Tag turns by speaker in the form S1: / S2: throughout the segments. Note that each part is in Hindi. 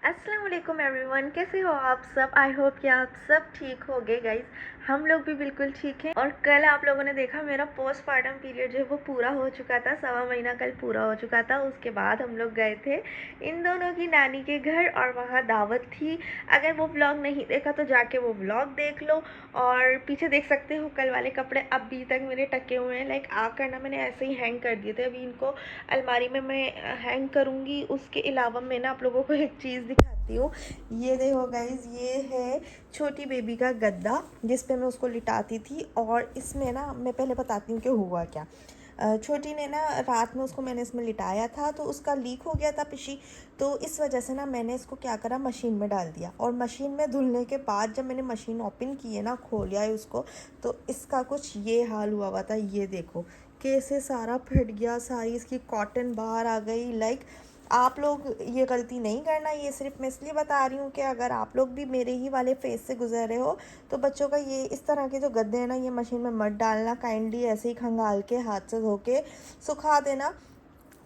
S1: अस्सलाम वालेकुम एवरीवन, कैसे हो आप सब। आई होप कि आप सब ठीक हो गए गाइज। हम लोग भी बिल्कुल ठीक हैं। और कल आप लोगों ने देखा मेरा पोस्टपार्टम पीरियड जो है वो पूरा हो चुका था। 1.25 महीना कल पूरा हो चुका था। उसके बाद हम लोग गए थे इन दोनों की नानी के घर और वहाँ दावत थी। अगर वो व्लॉग नहीं देखा तो जाके वो व्लॉग देख लो। और पीछे देख सकते हो कल वाले कपड़े अभी तक मेरे टके हुए हैं। लाइक आकर ना मैंने ऐसे ही हैंग कर दिए थे। अभी इनको अलमारी में मैं हैंग करूँगी। उसके अलावा मैं ना आप लोगों को एक चीज़ दिखाती हूँ। ये देखो गाइज, ये है छोटी बेबी का गद्दा जिस पे मैं उसको लिटाती थी। और इसमें ना मैं पहले बताती हूँ कि हुआ क्या। छोटी ने ना रात में उसको मैंने इसमें लिटाया था तो उसका लीक हो गया था पिशी। तो इस वजह से ना मैंने इसको क्या करा, मशीन में डाल दिया। और मशीन में धुलने के बाद जब मैंने मशीन ओपन की है ना, खोलिया है उसको, तो इसका कुछ ये हाल हुआ था। ये देखो कैसे सारा फट गया, सारी इसकी कॉटन बाहर आ गई। लाइक आप लोग ये गलती नहीं करना। ये सिर्फ मैं इसलिए बता रही हूँ कि अगर आप लोग भी मेरे ही वाले फेस से गुजर रहे हो तो बच्चों का ये इस तरह के जो गद्दे हैं ना, ये मशीन में मत डालना। काइंडली ऐसे ही खंगाल के हाथ से धो के सुखा देना।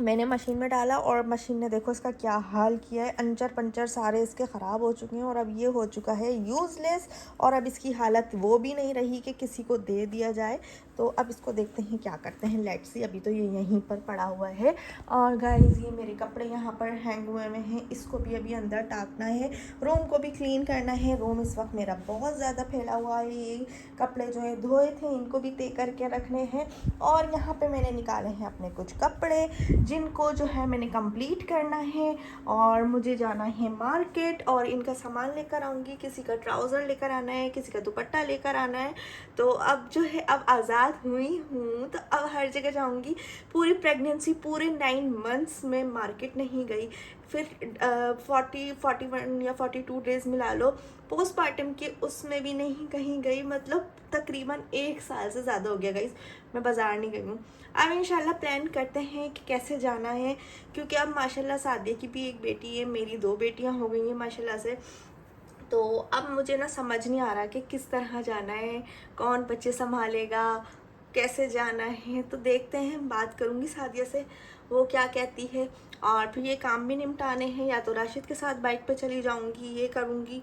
S1: मैंने मशीन में डाला और मशीन ने देखो इसका क्या हाल किया है। अंचर पंचर सारे इसके ख़राब हो चुके हैं और अब ये हो चुका है यूज़लेस। और अब इसकी हालत वो भी नहीं रही कि किसी को दे दिया जाए। तो अब इसको देखते हैं क्या करते हैं। Let's see. अभी तो ये यहीं पर पड़ा हुआ है। और गाइस ये मेरे कपड़े यहाँ पर हैंग हुए हुए हैं। इसको भी अभी अंदर टाकना है। रूम को भी क्लीन करना है। रूम इस वक्त मेरा बहुत ज़्यादा फैला हुआ है। ये कपड़े जो है धोए थे इनको भी तय करके रखने हैं। और यहाँ पे मैंने निकाले हैं अपने कुछ कपड़े जिनको जो है मैंने कंप्लीट करना है। और मुझे जाना है मार्केट और इनका सामान लेकर आऊँगी। किसी का ट्राउज़र लेकर आना है, किसी का दुपट्टा लेकर आना है। तो अब जो है अब आज़ाद हुई हूँ तो अब हर जगह जाऊँगी। पूरी प्रेगनेंसी पूरे 9 मंथ्स में मार्केट नहीं गई। फिर 41 या 42 डेज़ मिला लो पोस्टपार्टम के, उसमें भी नहीं कहीं गई। मतलब तकरीबन 1 साल से ज़्यादा हो गया गाइस मैं बाज़ार नहीं गई हूँ। अब इंशाल्लाह प्लान करते हैं कि कैसे जाना है, क्योंकि अब माशाल्लाह सादिया की भी एक बेटी है, मेरी 2 बेटियाँ हो गई हैं माशाल्लाह से। तो अब मुझे ना समझ नहीं आ रहा कि किस तरह जाना है, कौन बच्चे संभालेगा, कैसे जाना है। तो देखते हैं, बात करूँगी सादिया से वो क्या कहती है। और फिर ये काम भी निपटाने हैं, या तो राशिद के साथ बाइक पे चली जाऊँगी, ये करूँगी।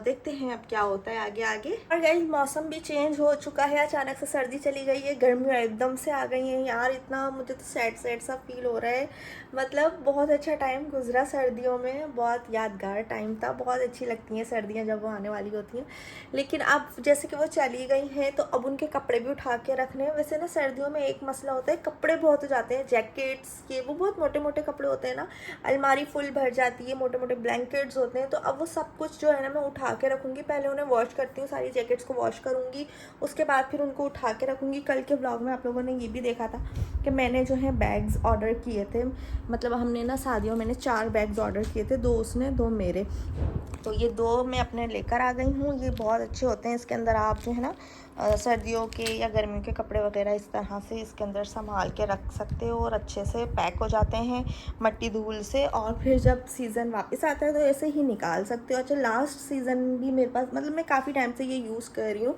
S1: देखते हैं अब क्या होता है आगे आगे। और गाइस मौसम भी चेंज हो चुका है। अचानक से सर्दी चली गई है, गर्मियाँ एकदम से आ गई हैं यार। इतना मुझे तो सैड सैड सा फील हो रहा है। मतलब बहुत अच्छा टाइम गुजरा सर्दियों में, बहुत यादगार टाइम था। बहुत अच्छी लगती हैं सर्दियाँ जब वो आने वाली होती हैं। लेकिन अब जैसे कि वो चली गई हैं तो अब उनके कपड़े भी उठा के रखने हैं। वैसे ना सर्दियों में एक मसला होता है, कपड़े बहुत हो जाते हैं। जैकेट्स के वो बहुत मोटे मोटे कपड़े होते हैं ना, अलमारी फुल भर जाती है। मोटे मोटे ब्लैंकेट्स होते हैं। तो अब वो सब कुछ जो है ना मैं उठा के रखूँगी। पहले उन्हें वॉश करती हूँ, सारी जैकेट्स को वॉश करूँगी, उसके बाद फिर उनको उठा के रखूँगी। कल के ब्लॉग में आप लोगों ने ये भी देखा था कि मैंने जो है बैग्स ऑर्डर किए थे। मतलब हमने ना शादियों मैंने 4 बैग्स ऑर्डर किए थे, 2 उसने 2 मेरे। तो ये 2 मैं अपने लेकर आ गई हूँ। ये बहुत अच्छे होते हैं। इसके अंदर आप जो है ना सर्दियों के या गर्मियों के कपड़े वगैरह इस तरह से इसके अंदर संभाल के रख सकते हो और अच्छे से पैक हो जाते हैं मट्टी धूल से। और फिर जब सीज़न वापस आता है तो ऐसे ही निकाल सकते हो। अच्छा लास्ट सीज़न भी मेरे पास, मतलब मैं काफ़ी टाइम से ये यूज़ कर रही हूँ।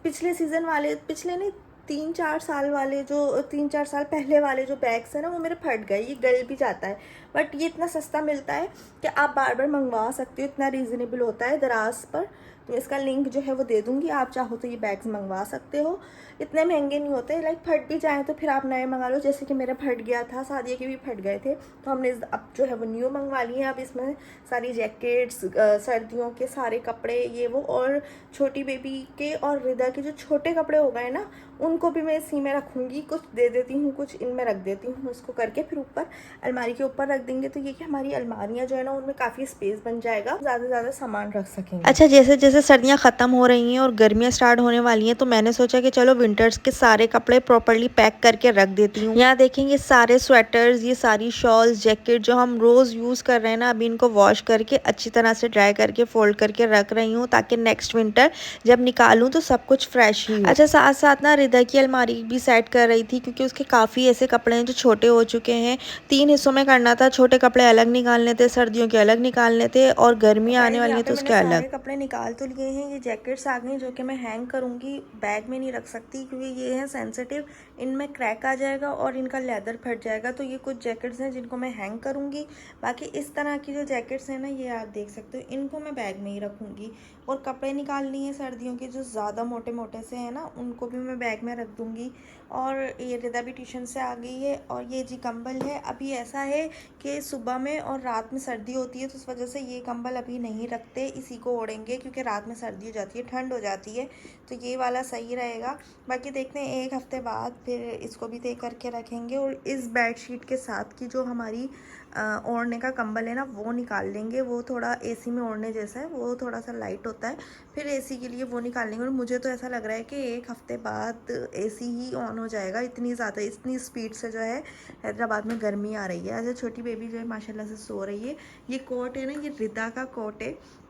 S1: पिछले सीज़न वाले, पिछले नहीं 3-4 साल वाले, जो 3-4 साल पहले वाले जो बैग्स हैं ना वो मेरे फट गए। ये गल भी जाता है, बट ये इतना सस्ता मिलता है कि आप बार बार मंगवा सकते हो। इतना रीज़नेबल होता है दराज पर। तो इसका लिंक जो है वो दे दूँगी, आप चाहो तो ये बैग्स मंगवा सकते हो। इतने महंगे नहीं होते। लाइक फट भी जाए तो फिर आप नए मंगा लो। जैसे कि मेरा फट गया था, शादी के भी फट गए थे, तो हमने अब जो है वो न्यू मंगवा लिए हैं। अब इसमें सारी जैकेट्स, सर्दियों के सारे कपड़े, ये वो, और छोटी बेबी के और रिदा के जो छोटे कपड़े हो गए ना उनको भी मैं इसी में रखूँगी। कुछ दे देती हूँ, कुछ इनमें रख देती हूँ। उसको करके फिर ऊपर अलमारी के ऊपर रख देंगे। तो ये कि हमारी अलमारियाँ जो है ना उनमें काफ़ी स्पेस बन जाएगा, ज़्यादा से ज़्यादा सामान रख सकेंगे। अच्छा जैसे जैसे सर्दियाँ ख़त्म हो रही हैं और गर्मियाँ स्टार्ट होने वाली हैं तो मैंने सोचा कि चलो विंटर्स के सारे कपड़े प्रॉपर्ली पैक करके रख देती हूँ। यहाँ देखेंगे सारे स्वेटर्स, ये सारी शॉल्स, जैकेट जो हम रोज़ यूज़ कर रहे हैं ना, अभी इनको वॉश करके अच्छी तरह से ड्राई करके फोल्ड करके रख रही हूँ ताकि नेक्स्ट विंटर जब निकालूँ तो सब कुछ फ्रेश ही हो। अच्छा साथ साथ ना रिदा की अलमारी भी सेट कर रही थी, क्योंकि उसके काफ़ी ऐसे कपड़े हैं जो छोटे हो चुके हैं। 3 हिस्सों में करना था। छोटे कपड़े अलग निकालने थे, सर्दियों के अलग निकालने थे, और गर्मियाँ आने वाली हैं तो उसके अलग। सारे कपड़े निकाल तो लिए हैं। ये जैकेट्स आ गई जो कि मैं हैंग करूँगी, बैग में नहीं रख सकती क्योंकि ये है सेंसिटिव। इनमें क्रैक आ जाएगा और इनका लेदर फट जाएगा। तो ये कुछ जैकेट्स हैं जिनको मैं हैंग करूँगी। बाकी इस तरह की जो जैकेट्स हैं ना, ये आप देख सकते हो, इनको मैं बैग में ही रखूँगी। और कपड़े निकालनी है सर्दियों के जो ज़्यादा मोटे मोटे से हैं ना, उनको भी मैं बैग में रख दूँगी। और ये रिदा भी ट्यूशन से आ गई है। और ये जी कंबल है। अभी ऐसा है कि सुबह में और रात में सर्दी होती है, तो उस वजह से ये कंबल अभी नहीं रखते, इसी को ओढ़ेंगे, क्योंकि रात में सर्दी हो जाती है, ठंड हो जाती है, तो ये वाला सही रहेगा। बाकी देखते हैं 1 हफ़्ते बाद फिर इसको भी तय करके रखेंगे। और इस बेडशीट के साथ की जो हमारी ओढ़ने का कंबल है ना, वो निकाल लेंगे। वो थोड़ा एसी में ओढ़ने जैसा है, वो थोड़ा सा लाइट होता है, फिर एसी के लिए वो निकाल लेंगे। और मुझे तो ऐसा लग रहा है कि 1 हफ़्ते बाद एसी ही ऑन हो जाएगा, इतनी स्पीड से जो है हैदराबाद में गर्मी आ रही है। अच्छा, छोटी बेबी जो है माशाल्लाह से सो रही है। ये कोट है ना, ये रिदा का कोट है।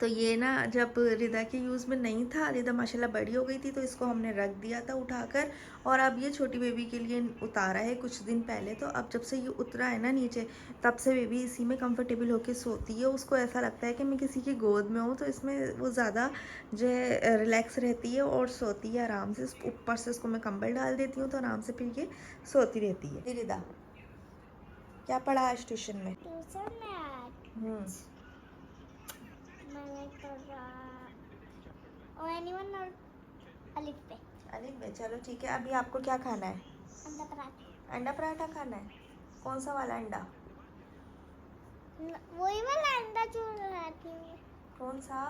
S1: तो ये ना जब रिदा के यूज़ में नहीं था, रिदा माशाल्लाह बड़ी हो गई थी, तो इसको हमने रख दिया था उठाकर। और अब ये छोटी बेबी के लिए उतारा है कुछ दिन पहले। तो अब जब से ये उतरा है ना नीचे, तब से बेबी इसी में कंफर्टेबल होके सोती है। उसको ऐसा लगता है कि मैं किसी की गोद में हूँ, तो इसमें वो ज़्यादा जो है रिलैक्स रहती है और सोती है आराम से। ऊपर से उसको मैं कंबल डाल देती हूँ, तो आराम से फिर ये सोती रहती है। रिदा, क्या पढ़ा आज ट्यूशन में?
S2: ट्यूशन में आज मैंने पढ़ा और एनीवन और अलिफ पे।
S1: अलिफ बे, चलो ठीक है। अभी आपको क्या खाना है?
S2: अंडा पराठा।
S1: अंडा पराठा खाना है? कौन सा वाला अंडा?
S2: वही वाला अंडा जो लाती हूँ।
S1: कौन सा?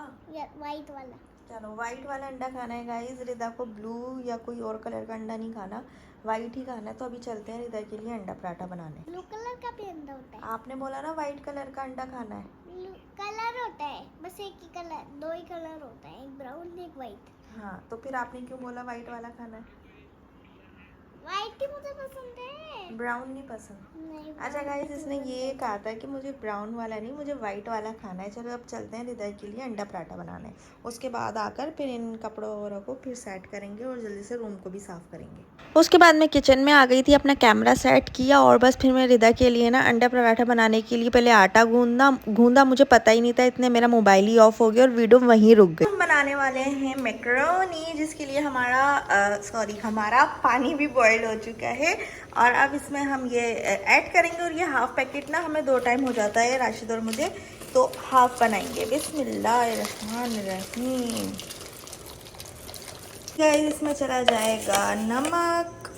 S2: वाइट वाला।
S1: चलो वाइट वाला अंडा खाना है गाइस। रिदा को ब्लू या कोई और कलर का अंडा नहीं खाना, वाइट ही खाना है। तो अभी चलते हैं रिदा के लिए अंडा पराठा बनाने।
S2: ब्लू कलर का भी अंडा होता है।
S1: आपने बोला ना वाइट कलर का अंडा खाना है।
S2: ब्लू कलर होता है, बस एक ही कलर, 2 ही कलर होता है, एक ब्राउन एक वाइट।
S1: हाँ, तो फिर आपने क्यों बोला वाइट वाला खाना है?
S2: वाइट ही मुझे पसंद है,
S1: ब्राउन नहीं पसंद?
S2: नहीं।
S1: अच्छा गाइस, इसने ये कहा था कि मुझे ब्राउन वाला नहीं, मुझे वाइट वाला खाना है। चलो अब चलते हैं रिदा के लिए अंडा पराठा बनाने। उसके बाद आकर फिर इन कपड़ों वगैरह को फिर सेट करेंगे और जल्दी से रूम को भी साफ़ करेंगे। उसके बाद मैं किचन में आ गई थी, अपना कैमरा सेट किया और बस फिर मैं रिदा के लिए ना अंडा पराठा बनाने के लिए पहले आटा गूंदा। मुझे पता ही नहीं था, इतने मेरा मोबाइल ही ऑफ हो गया और वीडियो वहीं रुक गई। हम बनाने वाले हैं मैकरोनी, जिसके लिए हमारा पानी भी बॉयल हो चुका है। और अब इसमें हम ये ऐड करेंगे। और ये हाफ पैकेट ना हमें 2 टाइम हो जाता है राशिद और मुझे, तो हाफ बनाएंगे। बिस्मिल्लाहिर्रहमानिर्रहीम। गाइस, इसमें चला जाएगा नमक।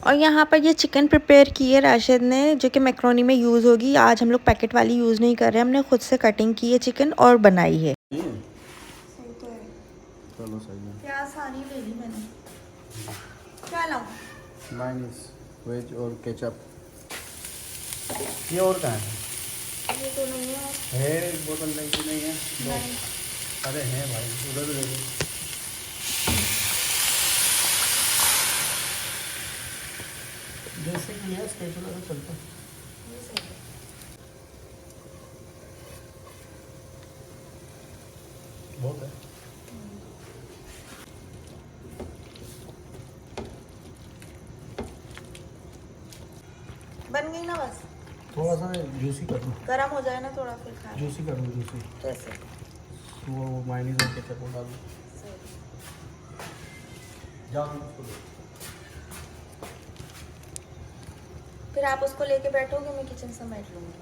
S1: और यहाँ पर ये चिकन प्रिपेयर की है राशिद ने, जो कि मैक्रोनी में यूज़ होगी। आज हम लोग पैकेट वाली यूज़ नहीं कर रहे, हमने खुद से कटिंग की है चिकन और बनाई है। सही तो है।
S3: चलो सही है।
S1: क्या सारी ले ली मैंने। क्या लाऊं?
S3: मायोनीज, वेज और केचप। ये और कहाँ है?
S1: ये तो नहीं है।
S3: एक बोतल नहीं है?
S1: नहीं।
S3: अरे हैं भाई, उधर ले लो। जैसे कि है स्पेशल तो चलता है। बहुत है।
S1: बन गई ना बस?
S3: थोड़ा सा जूसी कर दो।
S1: गरम हो जाए ना थोड़ा, फिर खा।
S3: जूसी कर दो, जूसी।
S1: कैसे?
S3: वो मायोनीज और केचप डाल दो। जाओ उसको दो।
S1: फिर आप उसको लेके बैठोगे, मैं किचन समेट लूँगी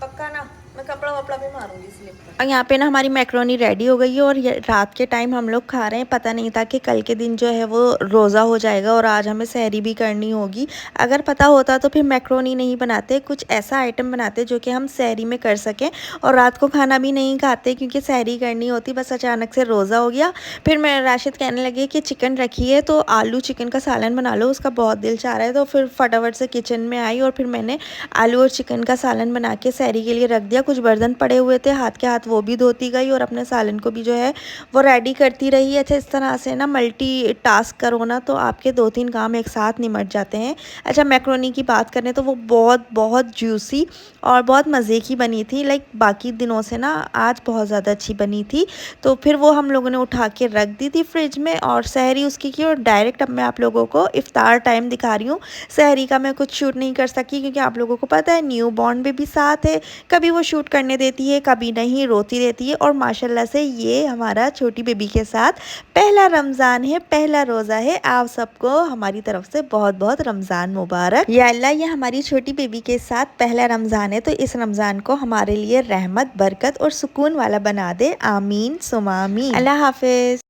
S1: पक्का ना। मैं कपड़ा वपड़ा भी मारूंगी स्लिप पर। और यहाँ पे ना हमारी मैक्रोनी रेडी हो गई है। और रात के टाइम हम लोग खा रहे हैं। पता नहीं था कि कल के दिन जो है वो रोज़ा हो जाएगा और आज हमें सहरी भी करनी होगी। अगर पता होता तो फिर मैक्रोनी नहीं बनाते, कुछ ऐसा आइटम बनाते जो कि हम सहरी में कर सकें और रात को खाना भी नहीं खाते, क्योंकि सहरी करनी होती। बस अचानक से रोज़ा हो गया। फिर मैं राशिद कहने लगे कि चिकन रखी है तो आलू चिकन का सालन बना लो, उसका बहुत दिल चाह रहा है। तो फिर फटाफट से किचन में आई और फिर मैंने आलू और चिकन का सालन बना के सहरी के लिए रख दिया। कुछ बर्तन पड़े हुए थे, हाथ के हाथ वो भी धोती गई और अपने सालन को भी जो है वो रेडी करती रही। अच्छा, इस तरह से ना मल्टी टास्क करो ना, तो आपके 2-3 काम एक साथ निमट जाते हैं। अच्छा, मैक्रोनी की बात करें तो वो बहुत बहुत जूसी और बहुत मज़े की बनी थी। लाइक बाकी दिनों से ना आज बहुत ज़्यादा अच्छी बनी थी। तो फिर वो हम लोगों ने उठा के रख दी थी फ्रिज में और सहरी उसकी की। और डायरेक्ट अब मैं आप लोगों को इफ्तार टाइम दिखा रही हूँ। सहरी का मैं कुछ शूट नहीं कर सकी, क्योंकि आप लोगों को पता है न्यू बॉर्न बेबी साथ है, कभी वो शूट करने देती है, कभी नहीं, रोती रहती है। और माशाल्लाह से ये हमारा छोटी बेबी के साथ पहला रमज़ान है, पहला रोज़ा है। आप सबको हमारी तरफ से बहुत बहुत रमज़ान मुबारक। या अल्लाह, ये हमारी छोटी बेबी के साथ पहला रमज़ान है, तो इस रमज़ान को हमारे लिए रहमत, बरकत और सुकून वाला बना दे। आमीन सुमा आमीन। अल्लाह हाफिज़।